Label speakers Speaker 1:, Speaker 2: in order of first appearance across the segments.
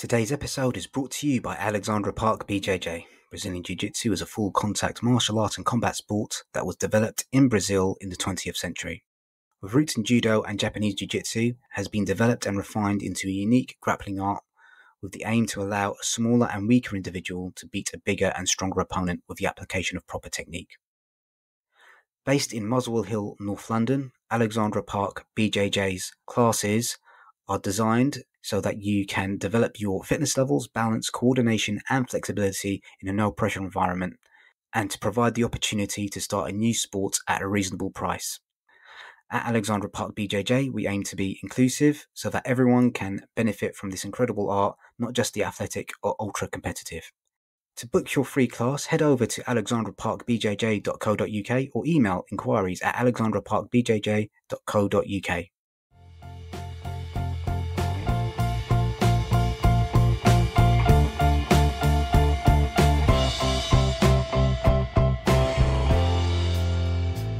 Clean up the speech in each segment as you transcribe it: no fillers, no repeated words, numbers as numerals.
Speaker 1: Today's episode is brought to you by Alexandra Park BJJ. Brazilian Jiu-Jitsu is a full contact martial art and combat sport that was developed in Brazil in the 20th century. With roots in Judo and Japanese Jiu-Jitsu, has been developed and refined into a unique grappling art with the aim to allow a smaller and weaker individual to beat a bigger and stronger opponent with the application of proper technique. Based in Muswell Hill, North London, Alexandra Park BJJ's classes are designed so that you can develop your fitness levels, balance, coordination and flexibility in a no-pressure environment, and to provide the opportunity to start a new sport at a reasonable price. At Alexandra Park BJJ, we aim to be inclusive so that everyone can benefit from this incredible art, not just the athletic or ultra-competitive. To book your free class, head over to alexandraparkbjj.co.uk or email inquiries at alexandraparkbjj.co.uk.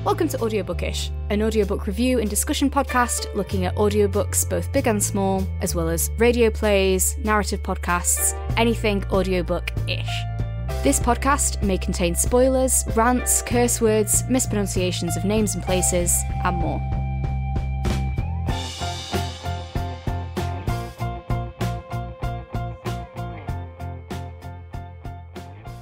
Speaker 2: Welcome to Audiobookish, an audiobook review and discussion podcast looking at audiobooks both big and small, as well as radio plays, narrative podcasts, anything audiobook-ish. This podcast may contain spoilers, rants, curse words, mispronunciations of names and places, and more.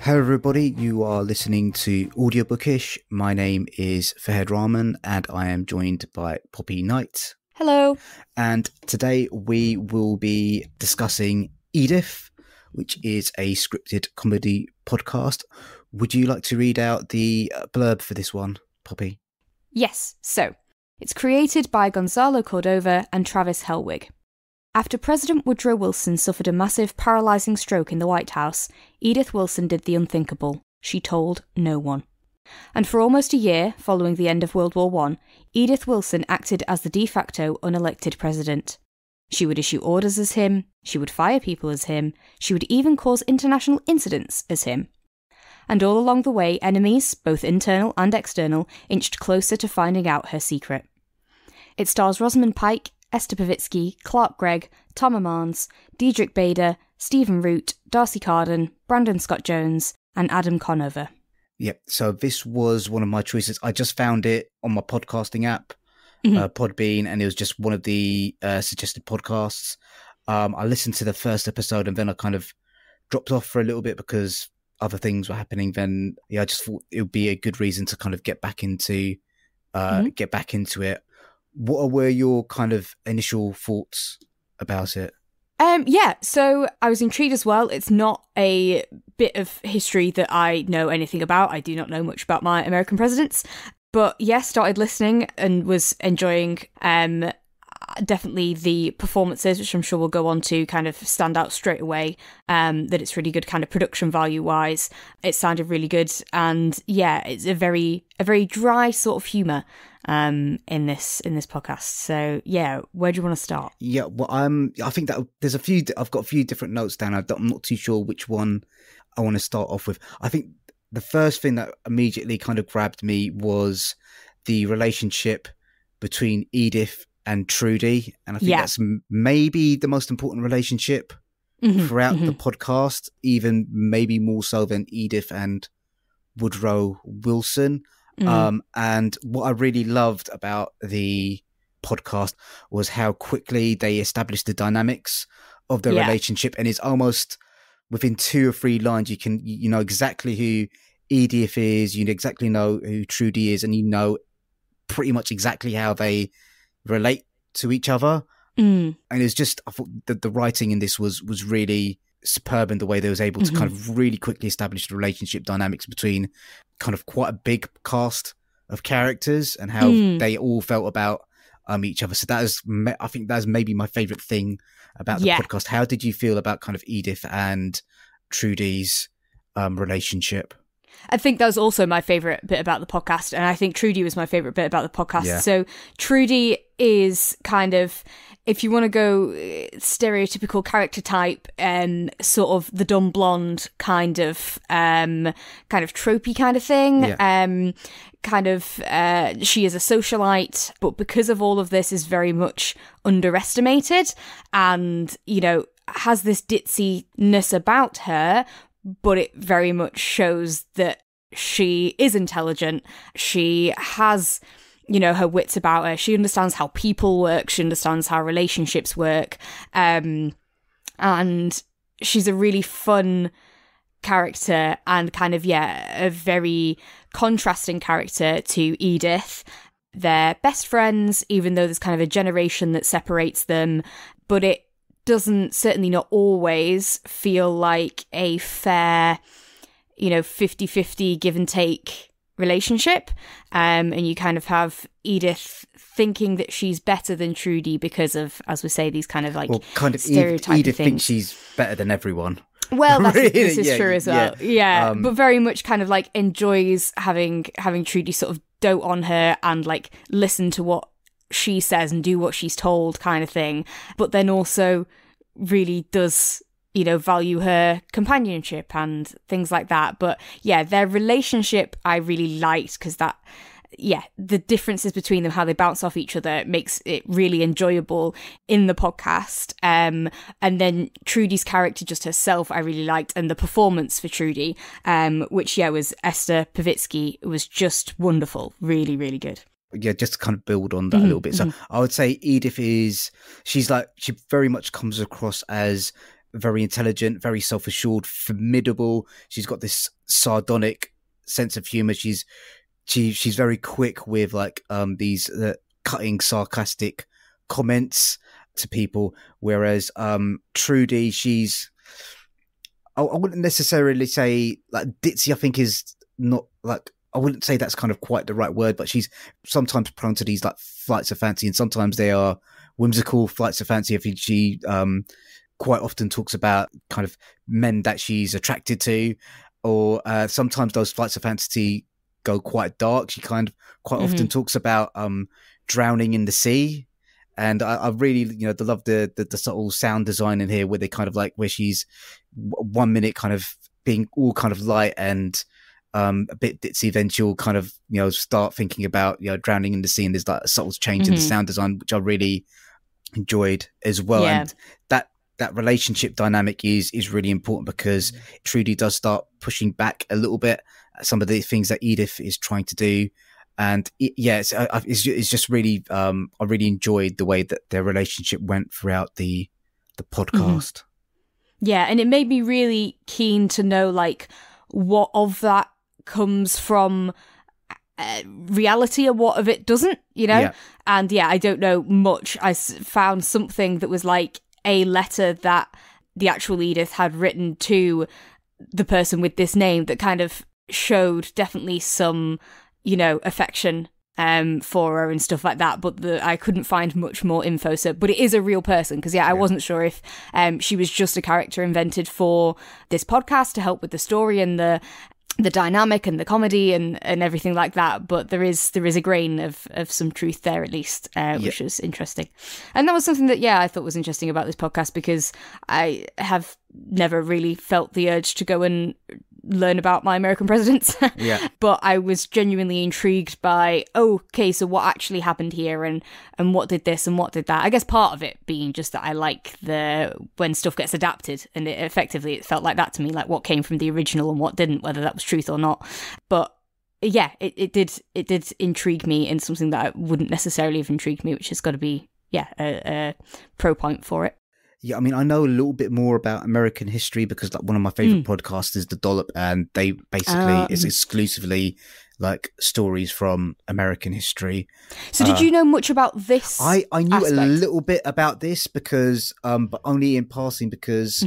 Speaker 1: Hello everybody, you are listening to Audiobookish. My name is Fahed Rahman and I am joined by Poppy Knight.
Speaker 2: Hello. And
Speaker 1: today we will be discussing Edith, which is a scripted comedy podcast. Would you like to read out the blurb for this one, Poppy?
Speaker 2: Yes, so it's created by Gonzalo Cordova and Travis Helwig. After President Woodrow Wilson suffered a massive, paralysing stroke in the White House, Edith Wilson did the unthinkable. She told no one. And for almost a year, following the end of World War I, Edith Wilson acted as the de facto unelected president. She would issue orders as him, she would fire people as him, she would even cause international incidents as him. And all along the way, enemies, both internal and external, inched closer to finding out her secret. It stars Rosamund Pike, Esther Pavitsky, Clark Gregg, Tom Amans, Diedrich Bader, Stephen Root, Darcy Carden, Brandon Scott Jones, and Adam Conover.
Speaker 1: Yep, so this was one of my choices. I just found it on my podcasting app, Podbean, and it was just one of the suggested podcasts. I listened to the first episode and then I kind of dropped off for a little bit because other things were happening. Then I just thought it would be a good reason to kind of get back into it. What were your kind of initial thoughts about it?
Speaker 2: So I was intrigued as well. It's not a bit of history that I know anything about. I do not know much about my American presidents. But yes, started listening and was enjoying definitely the performances, which I'm sure we'll go on to kind of stand out straight away, that it's really good kind of production value-wise. It sounded really good. And yeah, it's a very dry sort of humour in this podcast. So yeah, where do you want to start?
Speaker 1: Yeah, well, I think that there's I've got a few different notes down. I'm not too sure which one I want to start off with. I think the first thing that immediately kind of grabbed me was the relationship between Edith and Trudy, and I think that's maybe the most important relationship throughout the podcast, even maybe more so than Edith and Woodrow Wilson. And what I really loved about the podcast was how quickly they established the dynamics of the relationship, and it's almost within 2 or 3 lines you know exactly who Edith is, you exactly know who Trudy is, and you know pretty much exactly how they relate to each other. And it's just, I thought that the writing in this was really superb in the way they was able to kind of really quickly establish the relationship dynamics between kind of quite a big cast of characters and how they all felt about each other. So I think that's maybe my favorite thing about the podcast. How did you feel about kind of Edith and Trudy's relationship?
Speaker 2: I think that was also my favourite bit about the podcast, and I think Trudy was my favourite bit about the podcast. Yeah. So Trudy is kind of, if you want to go stereotypical character type, sort of the dumb blonde kind of tropey kind of thing. Yeah. She is a socialite, but because of all of this is very much underestimated, and, you know, has this ditziness about her, but it very much shows that she is intelligent. She has, her wits about her. She understands how people work. She understands how relationships work. And she's a really fun character and kind of, a very contrasting character to Edith. They're best friends, even though there's kind of a generation that separates them, but it doesn't, certainly not always, feel like a fair, 50-50 give and take relationship. And you kind of have Edith thinking that she's better than Trudy because of, as we say, these kind of stereotyping
Speaker 1: Edith
Speaker 2: things.
Speaker 1: thinks she's better than everyone.
Speaker 2: Well,
Speaker 1: Really?
Speaker 2: this is true as well. Yeah. But very much kind of enjoys having Trudy sort of dote on her and listen to what she says and do what she's told kind of thing. But then also really does, value her companionship and things like that. But yeah, their relationship I really liked because the differences between them, how they bounce off each other, makes it really enjoyable in the podcast. And then Trudy's character, just herself, I really liked, and the performance for Trudy, which was Esther Pavitsky, was just wonderful, really, really good.
Speaker 1: Yeah, just to kind of build on that a little bit. So I would say Edith she very much comes across as very intelligent, very self-assured, formidable. She's got this sardonic sense of humor. She's very quick with these cutting, sarcastic comments to people. Whereas Trudy, I wouldn't necessarily say ditzy. I think is not I wouldn't say that's kind of quite the right word, but she's sometimes prone to these flights of fancy, and sometimes they are whimsical flights of fancy. I think she quite often talks about kind of men that she's attracted to, or sometimes those flights of fantasy go quite dark. She kind of quite often talks about drowning in the sea, and I really love the subtle sound design in here, where they kind of where she's 1 minute kind of being all kind of light and a bit ditzy, then she'll kind of start thinking about drowning in the sea, and there's a subtle change in the sound design, which I really enjoyed as well. And that relationship dynamic is really important, because Trudy does start pushing back a little bit at some of the things that Edith is trying to do, and it's just really I really enjoyed the way that their relationship went throughout the podcast.
Speaker 2: Yeah, and it made me really keen to know what of that comes from reality and what of it doesn't, and I don't know much. I found something that was a letter that the actual Edith had written to the person with this name that kind of showed definitely some affection for her and stuff like that, but I couldn't find much more info. But it is a real person, because I wasn't sure if she was just a character invented for this podcast to help with the story and the dynamic and the comedy and everything like that. But there is a grain of some truth there, at least, which was interesting. And that was something that I thought was interesting about this podcast, because I have never really felt the urge to go and learn about my American presidents. But I was genuinely intrigued by, okay, so what actually happened here, and what did this and what did that. I guess part of it being just that I like when stuff gets adapted, and it felt like that to me, what came from the original and what didn't, whether that was truth or not. But it did intrigue me in something that wouldn't necessarily have intrigued me, which has got to be a pro point for it.
Speaker 1: Yeah, I mean, I know a little bit more about American history, because one of my favorite podcasts is The Dollop, and they basically it's exclusively stories from American history.
Speaker 2: So did you know much about this?
Speaker 1: I knew
Speaker 2: aspect?
Speaker 1: A little bit about this, because but only in passing, because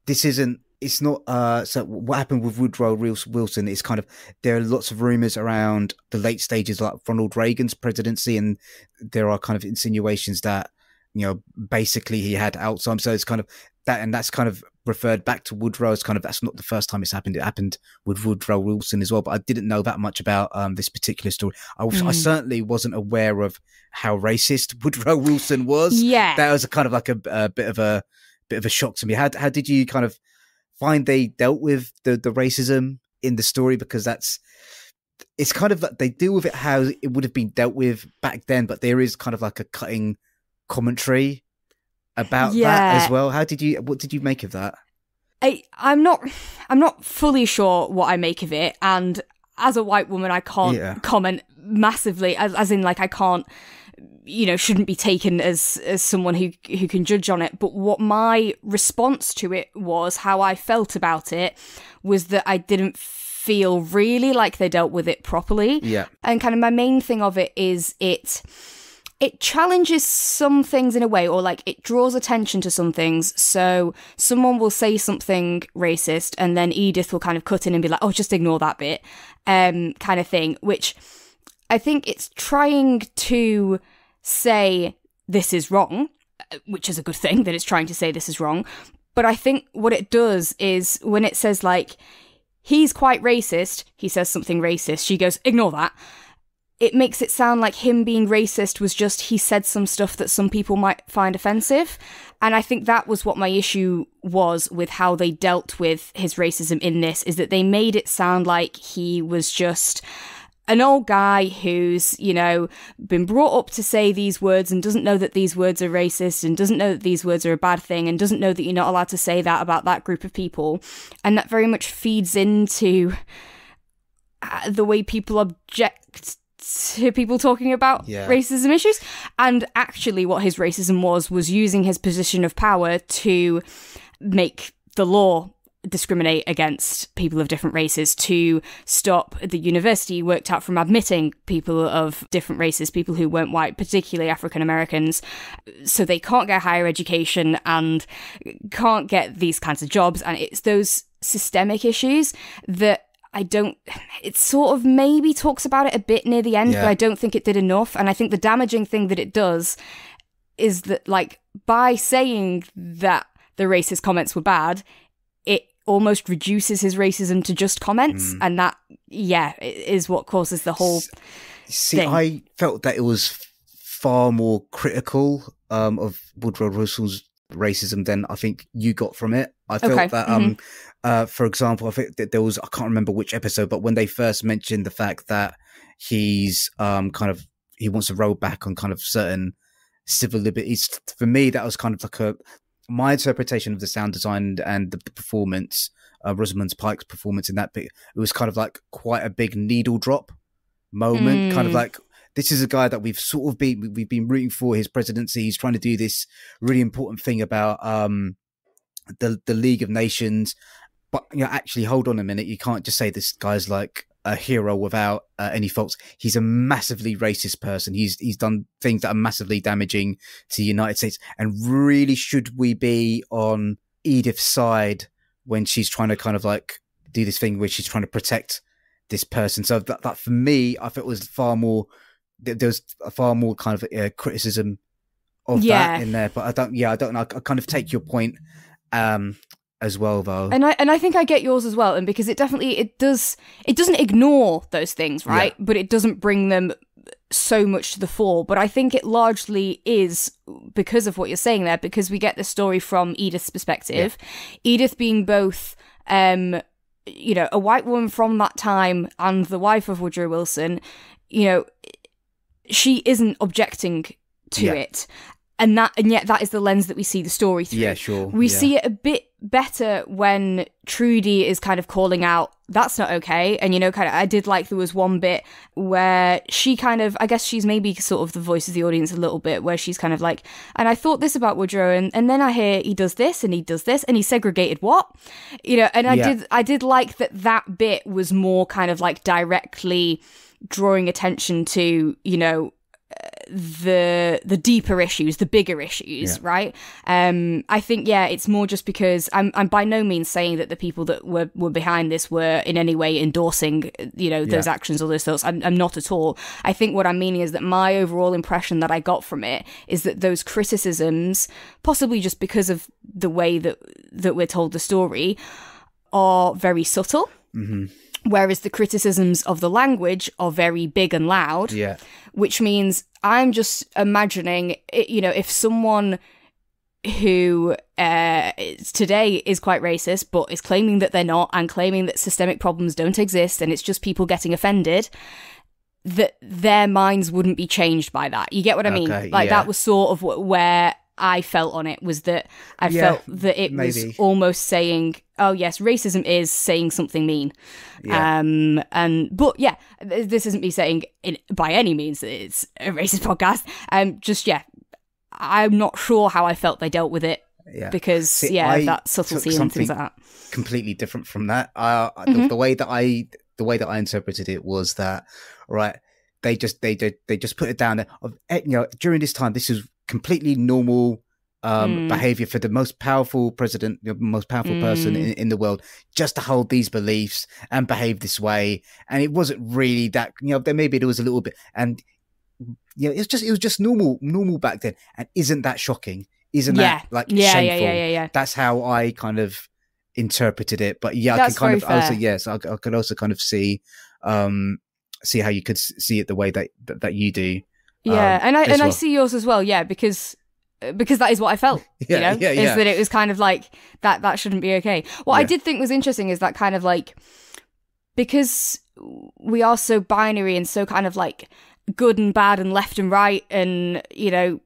Speaker 1: this isn't. It's not. So what happened with Woodrow Wilson is kind of, there are lots of rumors around the late stages of Ronald Reagan's presidency, and there are kind of insinuations that basically he had Alzheimer's. So it's kind of that, and that's kind of referred back to Woodrow as kind of, that's not the first time it's happened. It happened with Woodrow Wilson as well, but I didn't know that much about this particular story. I certainly wasn't aware of how racist Woodrow Wilson was.
Speaker 2: Yeah,
Speaker 1: that was a kind of a bit of a shock to me. How did you kind of find they dealt with the racism in the story? Because it's kind of they deal with it how it would have been dealt with back then, but there is kind of a cutting commentary about that as well? What did you make of that?
Speaker 2: I'm not fully sure what I make of it, and as a white woman, I can't comment massively, as in, like, I can't, shouldn't be taken as someone who can judge on it. But what my response to it was, how I felt about it, was that I didn't feel really like they dealt with it properly.
Speaker 1: Yeah.
Speaker 2: And kind of my main thing of it is it challenges some things in a way, or like it draws attention to some things. So someone will say something racist and then Edith will kind of cut in and be like, oh, just ignore that bit, kind of thing, which I think it's trying to say this is wrong, which is a good thing that it's trying to say this is wrong. But I think what it does is when it says, like, he's quite racist, he says something racist, she goes, ignore that. It makes it sound like him being racist was just he said some stuff that some people might find offensive. And I think that was what my issue was with how they dealt with his racism in this, is that they made it sound like he was just an old guy who's, been brought up to say these words and doesn't know that these words are racist and doesn't know that these words are a bad thing and doesn't know that you're not allowed to say that about that group of people. And that very much feeds into the way people object to people talking about racism issues. And actually what his racism was using his position of power to make the law discriminate against people of different races, to stop the university he worked at from admitting people of different races, people who weren't white, particularly African Americans, so they can't get higher education and can't get these kinds of jobs. And it's those systemic issues that it sort of maybe talks about it a bit near the end, but I don't think it did enough. And I think the damaging thing that it does is that, like, by saying that the racist comments were bad, it almost reduces his racism to just comments. And that, is what causes the whole thing.
Speaker 1: I felt that it was far more critical of Woodrow Wilson's racism than I think you got from it. I felt that, for example, I think that there was, I can't remember which episode, but when they first mentioned the fact that he's he wants to roll back on kind of certain civil liberties, for me, that was kind of like my interpretation of the sound design and the performance, Rosamund Pike's performance in that bit. It was kind of like quite a big needle drop moment, kind of like, this is a guy that we've been rooting for his presidency. He's trying to do this really important thing about the League of Nations. But actually, hold on a minute. You can't just say this guy's like a hero without any faults. He's a massively racist person. He's done things that are massively damaging to the United States. And really, should we be on Edith's side when she's trying to kind of like do this thing where she's trying to protect this person? So that for me, I thought was far more. There was a far more kind of criticism of that in there. But I don't know. I kind of take your point as well, though.
Speaker 2: And I think I get yours as well. And because it doesn't ignore those things, right? But it doesn't bring them so much to the fore. But I think it largely is because of what you're saying there, because we get the story from Edith's perspective. Edith being both a white woman from that time and the wife of Woodrow Wilson, she isn't objecting to it. And yet that is the lens that we see the story through.
Speaker 1: Yeah, sure.
Speaker 2: We see it a bit better when Trudy is kind of calling out, that's not okay. And, I did like there was one bit where she kind of, I guess she's maybe sort of the voice of the audience a little bit, where she's kind of like, and I thought this about Woodrow, and then I hear he does this and he does this and he segregated what? And I did like that bit was more kind of like directly drawing attention to, the deeper issues, the bigger issues, right? I think it's more just because I'm by no means saying that the people that were behind this were in any way endorsing those actions or those thoughts. I'm not at all. I think what I'm meaning is that my overall impression that I got from it is that those criticisms, possibly just because of the way that we're told the story, are very subtle. Whereas the criticisms of the language are very big and loud, which means I'm just imagining, if someone who today is quite racist, but is claiming that they're not and claiming that systemic problems don't exist and it's just people getting offended, that their minds wouldn't be changed by that. You get what I mean? That was sort of where I felt on it was that I felt that it was almost saying, oh yes, racism is saying something mean. But this isn't me saying by any means that it's a racist podcast. I'm not sure how I felt they dealt with it. Yeah. Because that subtlety and things like that.
Speaker 1: Completely different from that. The way that I interpreted it was that, right, they just put it down there. During this time, this is completely normal behavior for the most powerful president, the most powerful person in the world, just to hold these beliefs and behave this way. And it wasn't really that, maybe there was a little bit, and it was just normal back then. And isn't that shocking? Isn't that shameful? Yeah. That's how I kind of interpreted it. But I can kind of also, I could also kind of see how you could see it the way that you do.
Speaker 2: Yeah, I see yours as well. Yeah, because that is what I felt. Is that it was kind of like that shouldn't be okay. What I did think was interesting is that kind of like, because we are so binary and so kind of like good and bad and left and right and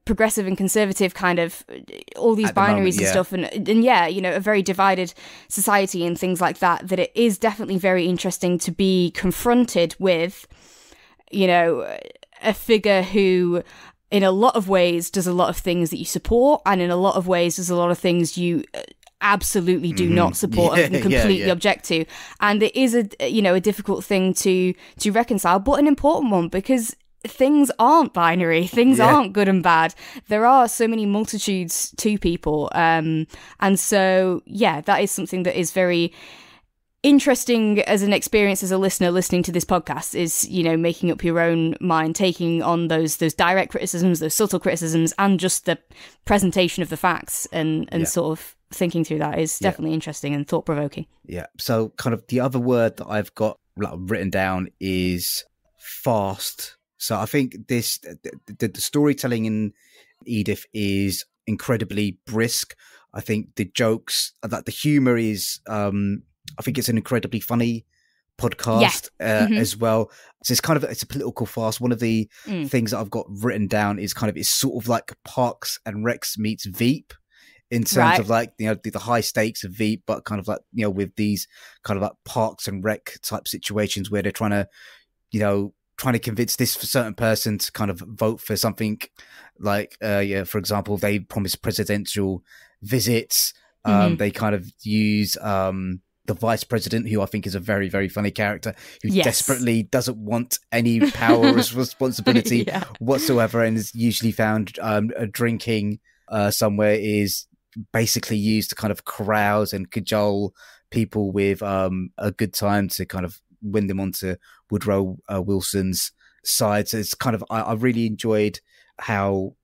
Speaker 2: progressive and conservative, kind of all these binaries and stuff, and a very divided society and things like that it is definitely very interesting to be confronted with a figure who in a lot of ways does a lot of things that you support, and in a lot of ways does a lot of things you absolutely do not support and completely object to. And it is a difficult thing to reconcile, but an important one, because things aren't binary. Things aren't good and bad. There are so many multitudes to people. And so, that is something that is very interesting as an experience as a listener listening to this podcast, is, making up your own mind, taking on those direct criticisms, those subtle criticisms, and just the presentation of the facts and sort of thinking through that is definitely interesting and thought-provoking. Yeah.
Speaker 1: So kind of the other word that I've got written down is fast. So I think the storytelling in Edith is incredibly brisk. I think the jokes, that the humor is, I think it's an incredibly funny podcast as well. So it's a political farce. One of the things that I've got written down is it's sort of like Parks and Recs meets Veep, in terms of like, the high stakes of Veep, but kind of like, with these kind of like Parks and Rec type situations where they're trying to convince this certain person to kind of vote for something, like for example, they promise presidential visits. They kind of use the vice president, who I think is a very, very funny character, who desperately doesn't want any power or responsibility whatsoever, and is usually found drinking somewhere, is basically used to kind of carouse and cajole people with a good time to kind of win them onto Woodrow Wilson's side. So it's kind of, I really enjoyed how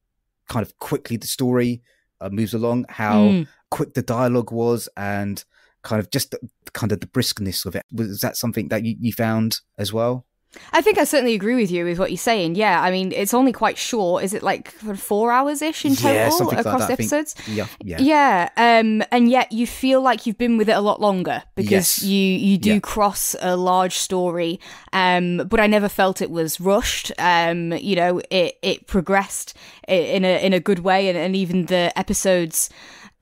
Speaker 1: kind of quickly the story moves along, how quick the dialogue was, and kind of just the briskness of it. Was that something that you found as well?
Speaker 2: I think I certainly agree with you with what you're saying. Yeah, I mean, it's only quite short. Is it like 4 hours-ish in total across the episodes? Yeah. And yet you feel like you've been with it a lot longer, because you do cross a large story. But I never felt it was rushed. It progressed in a good way, and even the episodes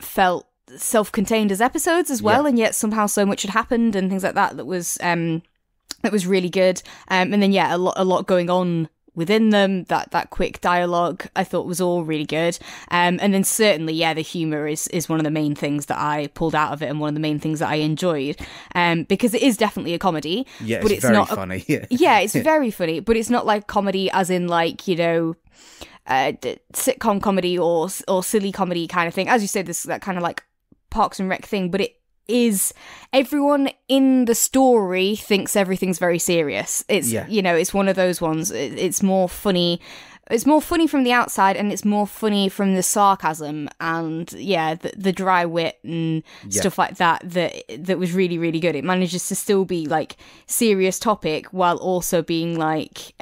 Speaker 2: felt self-contained as episodes as well, and yet somehow so much had happened and things like that was really good. And then a lot going on within them. That quick dialogue I thought was all really good. And then certainly the humor is one of the main things that I pulled out of it, and one of the main things that I enjoyed, because it is definitely a comedy.
Speaker 1: But it's very not funny.
Speaker 2: It's very funny, but it's not like comedy as in like sitcom comedy or silly comedy kind of thing, as you said, that kind of like Parks and Rec thing. But it is, everyone in the story thinks everything's very serious. It's it's one of those ones. It's more funny. It's more funny from the outside, and it's more funny from the sarcasm and the dry wit and stuff like that was really, really good. It manages to still be like serious topic while also being like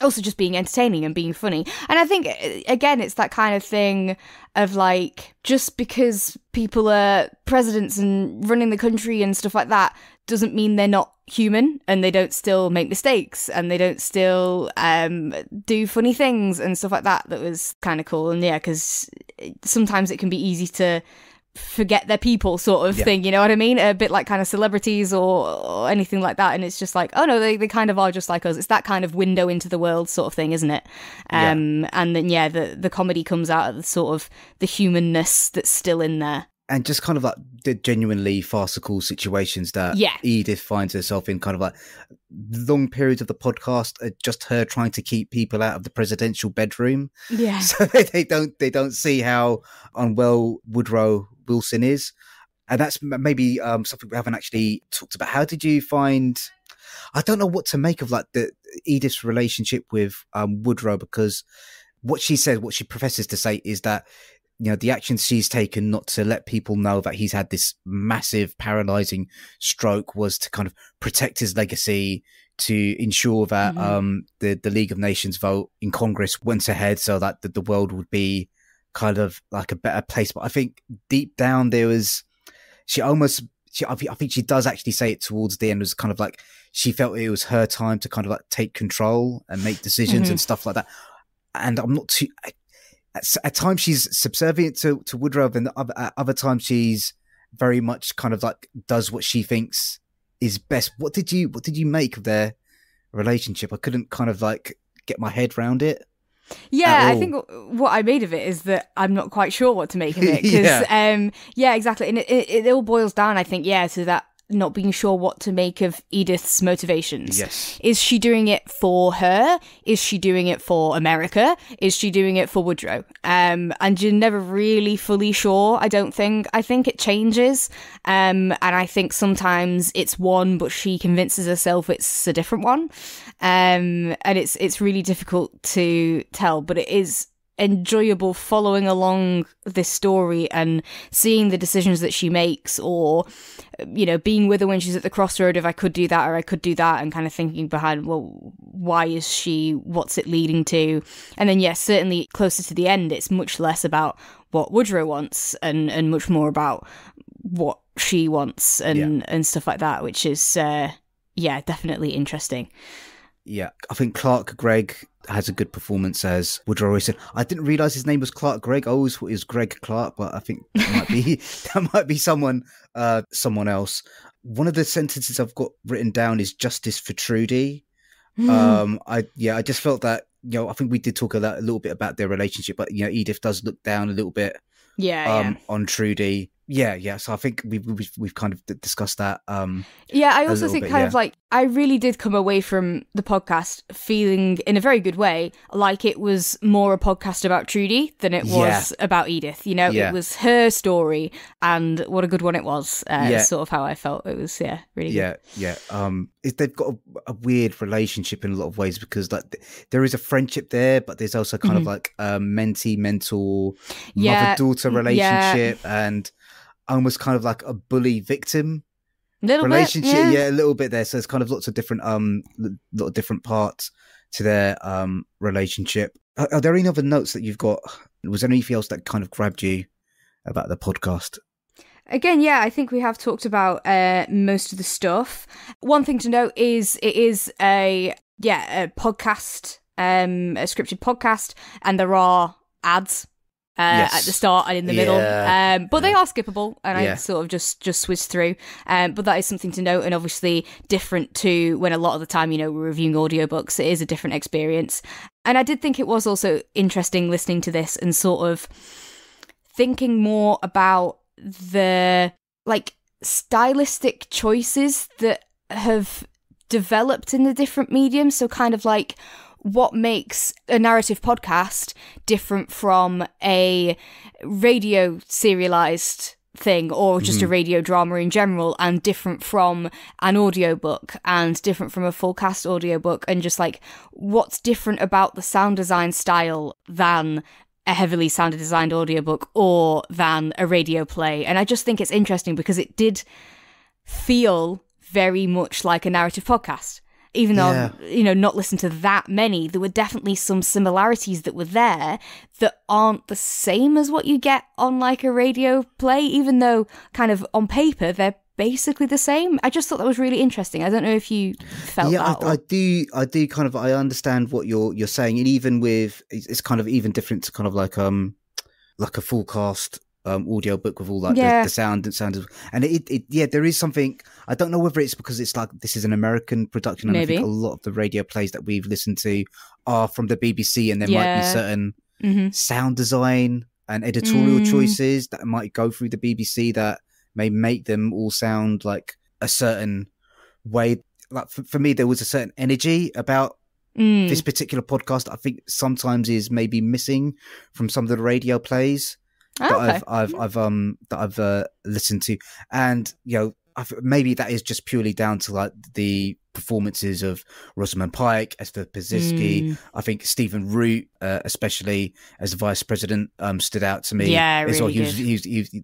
Speaker 2: also just being entertaining and being funny. And I think, again, it's that kind of thing of like, just because people are presidents and running the country and stuff like that doesn't mean they're not human, and they don't still make mistakes, and they don't still do funny things and stuff like that. That was kind of cool. And yeah, because sometimes it can be easy to forget their people sort of thing, you know what I mean? A bit like kind of celebrities or anything like that. And it's just like, oh no, they kind of are just like us. It's that kind of window into the world sort of thing, isn't it? And then the comedy comes out of the sort of the humanness that's still in there.
Speaker 1: And just kind of like the genuinely farcical situations that Edith finds herself in, kind of like long periods of the podcast are just her trying to keep people out of the presidential bedroom.
Speaker 2: Yeah.
Speaker 1: So they don't see how unwell Woodrow Wilson is. And that's maybe something we haven't actually talked about. How did you find, I don't know what to make of like the Edith's relationship with Woodrow, because what she says, what she professes to say is that, you know, the actions she's taken not to let people know that he's had this massive paralyzing stroke was to kind of protect his legacy, to ensure that the League of Nations vote in Congress went ahead so that the world would be kind of like a better place. But I think deep down there was, I think she does actually say it towards the end, was kind of like she felt it was her time to kind of like take control and make decisions and stuff like that. And I'm not too... At times she's subservient to Woodrow, and at other times she's very much kind of like does what she thinks is best. What did you make of their relationship? I couldn't kind of like get my head around it.
Speaker 2: Yeah, I think what I made of it is that I'm not quite sure what to make of it. Because, exactly. And it all boils down, I think, to that not being sure what to make of Edith's motivations.
Speaker 1: Yes.
Speaker 2: Is she doing it for her? Is she doing it for America? Is she doing it for Woodrow? And you're never really fully sure, I don't think. I think it changes. And I think sometimes it's one, but she convinces herself it's a different one. And it's really difficult to tell, but it is enjoyable following along this story and seeing the decisions that she makes, or, you know, being with her when she's at the crossroad of I could do that or I could do that, and kind of thinking behind, well, why is she, what's it leading to? And then yes, certainly closer to the end, it's much less about what Woodrow wants and much more about what she wants and stuff like that, which is definitely interesting.
Speaker 1: Yeah, I think Clark Gregg has a good performance as Woodrow Wilson. I didn't realise his name was Clark Gregg. I always thought it was Greg Clark, but I think that might be someone else. One of the sentences I've got written down is justice for Trudy. I just felt that, you know, I think we did talk a little bit about their relationship, but, you know, Edith does look down a little bit on Trudy. Yeah. So I think we've kind of discussed that.
Speaker 2: I also think kind of like I really did come away from the podcast feeling in a very good way like it was more a podcast about Trudy than it was about Edith. You know, it was her story, and what a good one it was. Sort of how I felt. It was really good.
Speaker 1: They've got a weird relationship in a lot of ways, because like there is a friendship there, but there's also kind of like a mentee-mentor, mother-daughter relationship, and almost kind of like a bully victim relationship. A little bit there. So there's kind of lots of different parts to their relationship. Are there any other notes that you've got? Was there anything else that kind of grabbed you about the podcast?
Speaker 2: Again, I think we have talked about most of the stuff. One thing to note is it is a podcast, a scripted podcast, and there are ads at the start and in the middle, but they are skippable, and I sort of just whiz through. But that is something to note, and obviously different to when a lot of the time, you know, we're reviewing audiobooks. It is a different experience, and I did think it was also interesting listening to this and sort of thinking more about the like stylistic choices that have developed in the different mediums. So kind of like, what makes a narrative podcast different from a radio serialized thing, or just a radio drama in general, and different from an audiobook, and different from a full cast audiobook, and just like what's different about the sound design style than a heavily sound designed audiobook or than a radio play. And I just think it's interesting because it did feel very much like a narrative podcast. even though, not listened to that many, there were definitely some similarities that were there that aren't the same as what you get on like a radio play, even though kind of on paper they're basically the same. I just thought that was really interesting. I don't know if you felt that.
Speaker 1: Yeah, I do kind of, I understand what you're saying. And even with, it's kind of even different to kind of like a full cast audio book with all like the sound and it there is something. I don't know whether it's because it's like this is an American production, and maybe. I think a lot of the radio plays that we've listened to are from the BBC, and there might be certain sound design and editorial choices that might go through the BBC that may make them all sound like a certain way. Like for me, there was a certain energy about this particular podcast I think sometimes is maybe missing from some of the radio plays that I've listened to, and maybe that is just purely down to like the performances of Rosamund Pike, Esther Pazitsky. I think Stephen Root, especially as the vice president, stood out to me.
Speaker 2: Yeah, really
Speaker 1: well.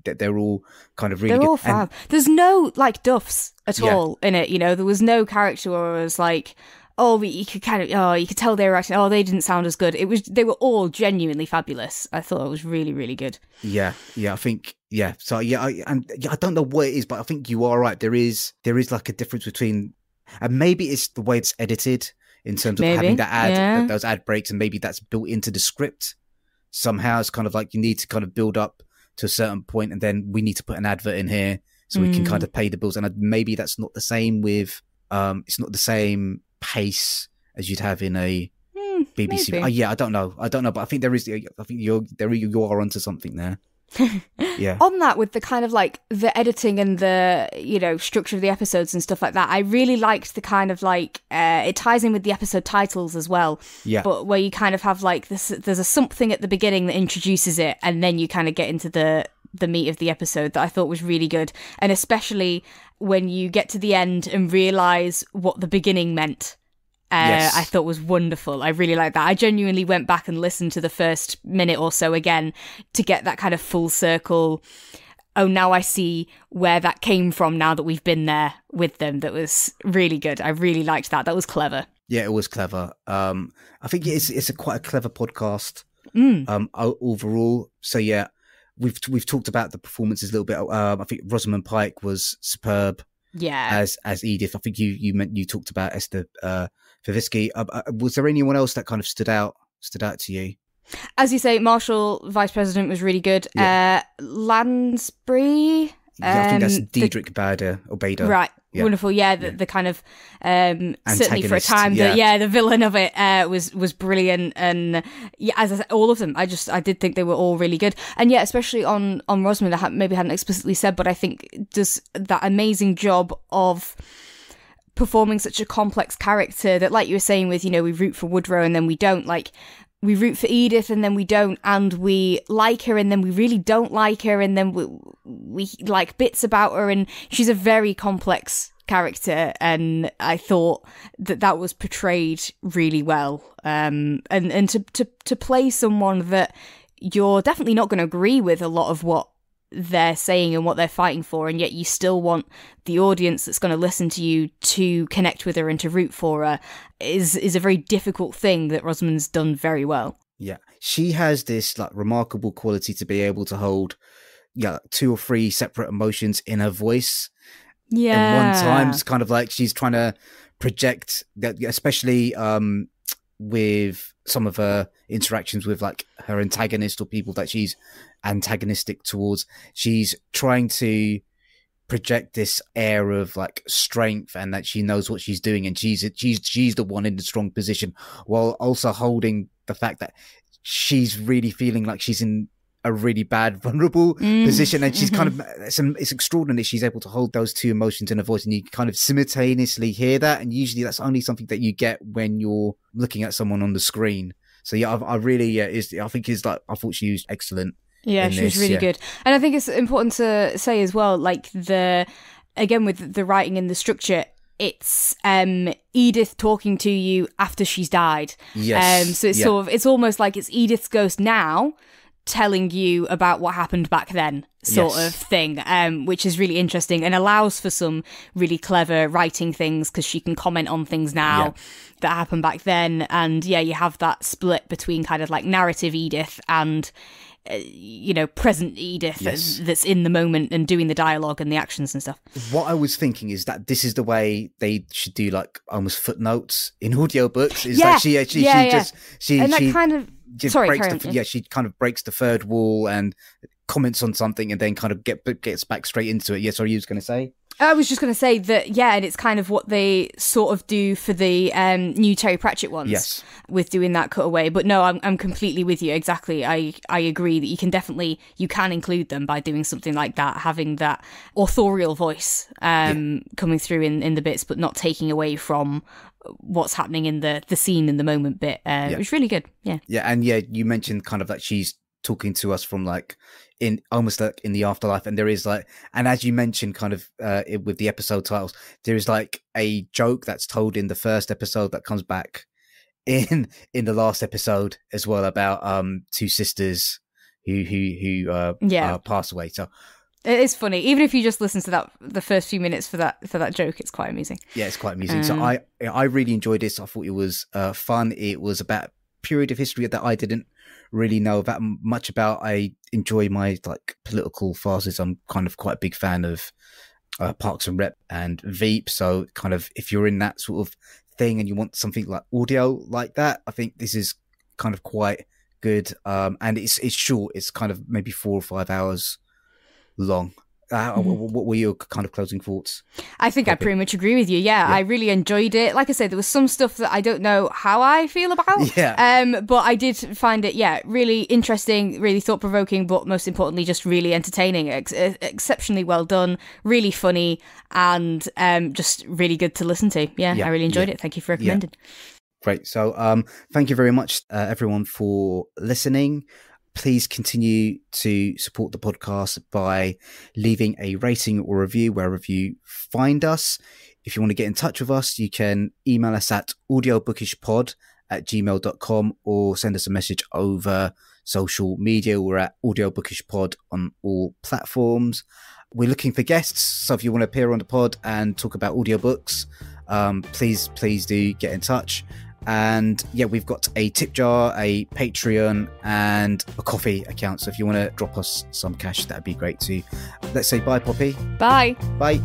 Speaker 1: They're all kind of really
Speaker 2: they're
Speaker 1: good.
Speaker 2: all fab. There's no like duffs at all in it. There was no character where it was like, you could tell they were acting. Oh, they didn't sound as good. They were all genuinely fabulous. I thought it was really, really good.
Speaker 1: Yeah, I think So I don't know what it is, but I think you are right. There is like a difference between, and maybe it's the way it's edited in terms of having that those ad breaks, and maybe that's built into the script somehow. It's kind of like you need to kind of build up to a certain point, and then we need to put an advert in here so we can kind of pay the bills. And maybe that's not the same with it's not the same pace as you'd have in a BBC. I don't know, but I think there is. I think you are onto something there. Yeah.
Speaker 2: On that, with the kind of like the editing and the structure of the episodes and stuff like that, I really liked the kind of like it ties in with the episode titles as well.
Speaker 1: Yeah.
Speaker 2: But where you kind of have like this, there's a something at the beginning that introduces it, and then you kind of get into the meat of the episode that I thought was really good, and especially when you get to the end and realise what the beginning meant. I thought was wonderful. I really liked that. I genuinely went back and listened to the first minute or so again to get that kind of full circle. Oh, now I see where that came from now that we've been there with them. That was really good. I really liked that. That was clever.
Speaker 1: Yeah, it was clever. I think it's quite a clever podcast overall. So yeah, we've talked about the performances a little bit. I think Rosamund Pike was superb.
Speaker 2: Yeah,
Speaker 1: as Edith. I think you talked about Esther Pazitsky. Was there anyone else that kind of stood out to you?
Speaker 2: As you say, Marshall, Vice President, was really good. Yeah. Lansbury.
Speaker 1: I think that's Diedrich Bader.
Speaker 2: Right. Yeah. Wonderful. Yeah, the kind of certainly for a time, the villain of it was brilliant, and as I said, all of them. I did think they were all really good, and especially on Rosamund, I maybe hadn't explicitly said, but I think does that amazing job of performing such a complex character that, like you were saying, with we root for Woodrow and then we don't, like we root for Edith and then we don't, and we like her and then we really don't like her, and then we like bits about her, and she's a very complex character, and I thought that was portrayed really well. And to play someone that you're definitely not going to agree with a lot of what they're saying and what they're fighting for, and yet you still want the audience that's going to listen to you to connect with her and to root for her is a very difficult thing that Rosamund's done very well.
Speaker 1: Yeah, she has this like remarkable quality to be able to hold 2 or 3 separate emotions in her voice at one time. It's kind of like she's trying to project that, especially with some of her interactions with like her antagonist or people that she's antagonistic towards. She's trying to project this air of like strength and that she knows what she's doing, and she's the one in the strong position, while also holding the fact that she's really feeling like she's in a really bad, vulnerable position, and she's kind of it's extraordinary. She's able to hold those 2 emotions in her voice, and you kind of simultaneously hear that. And usually, that's only something that you get when you're looking at someone on the screen. So yeah, I really I thought she was excellent.
Speaker 2: Yeah, she was really good, and I think it's important to say as well, like again with the writing and the structure. It's Edith talking to you after she's died.
Speaker 1: Yes.
Speaker 2: So it's it's almost like it's Edith's ghost now telling you about what happened back then sort of thing, which is really interesting and allows for some really clever writing things, because she can comment on things now that happened back then. And you have that split between kind of like narrative Edith and present Edith that's in the moment and doing the dialogue and the actions and stuff.
Speaker 1: What I was thinking is that this is the way they should do, like, almost footnotes in audiobooks. Is that she kind of breaks the third wall and comments on something and then kind of gets back straight into it. Yeah, sorry, you was going to say?
Speaker 2: I was just going to say that, and it's kind of what they sort of do for the new Terry Pratchett ones with doing that cutaway. But no, I'm completely with you. Exactly. I agree that you can include them by doing something like that, having that authorial voice coming through in the bits, but not taking away from what's happening in the scene in the moment bit. It was really good. Yeah.
Speaker 1: Yeah. And you mentioned kind of that she's talking to us from like in almost like in the afterlife, and there is like, and as you mentioned kind of with the episode titles, there is like a joke that's told in the first episode that comes back in the last episode as well, about two sisters who pass away. So
Speaker 2: it is funny, even if you just listen to the first few minutes for that joke. It's quite amusing.
Speaker 1: Yeah, it's quite amusing. So I really enjoyed this. I thought it was fun. It was about a period of history that I didn't really know that much about. I enjoy my like political farces. I'm kind of quite a big fan of Parks and Rep and Veep. So kind of if you're in that sort of thing and you want something like audio like that, I think this is kind of quite good. And it's short. It's kind of maybe 4 or 5 hours long. What were your kind of closing thoughts?
Speaker 2: I think I pretty much agree with you. Yeah, I really enjoyed it. Like I said, there was some stuff that I don't know how I feel about. But I did find it, really interesting, really thought-provoking, but most importantly, just really entertaining. Exceptionally well done, really funny, and just really good to listen to. I really enjoyed it. Thank you for recommending.
Speaker 1: Great. So thank you very much, everyone, for listening. Please continue to support the podcast by leaving a rating or review wherever you find us. If you want to get in touch with us, you can email us at audiobookishpod@gmail.com or send us a message over social media. We're at audiobookishpod on all platforms. We're looking for guests, so if you want to appear on the pod and talk about audiobooks, please do get in touch. And we've got a tip jar, a Patreon, and a coffee account. So if you want to drop us some cash, that'd be great too. Let's say bye, Poppy.
Speaker 2: Bye.
Speaker 1: Bye.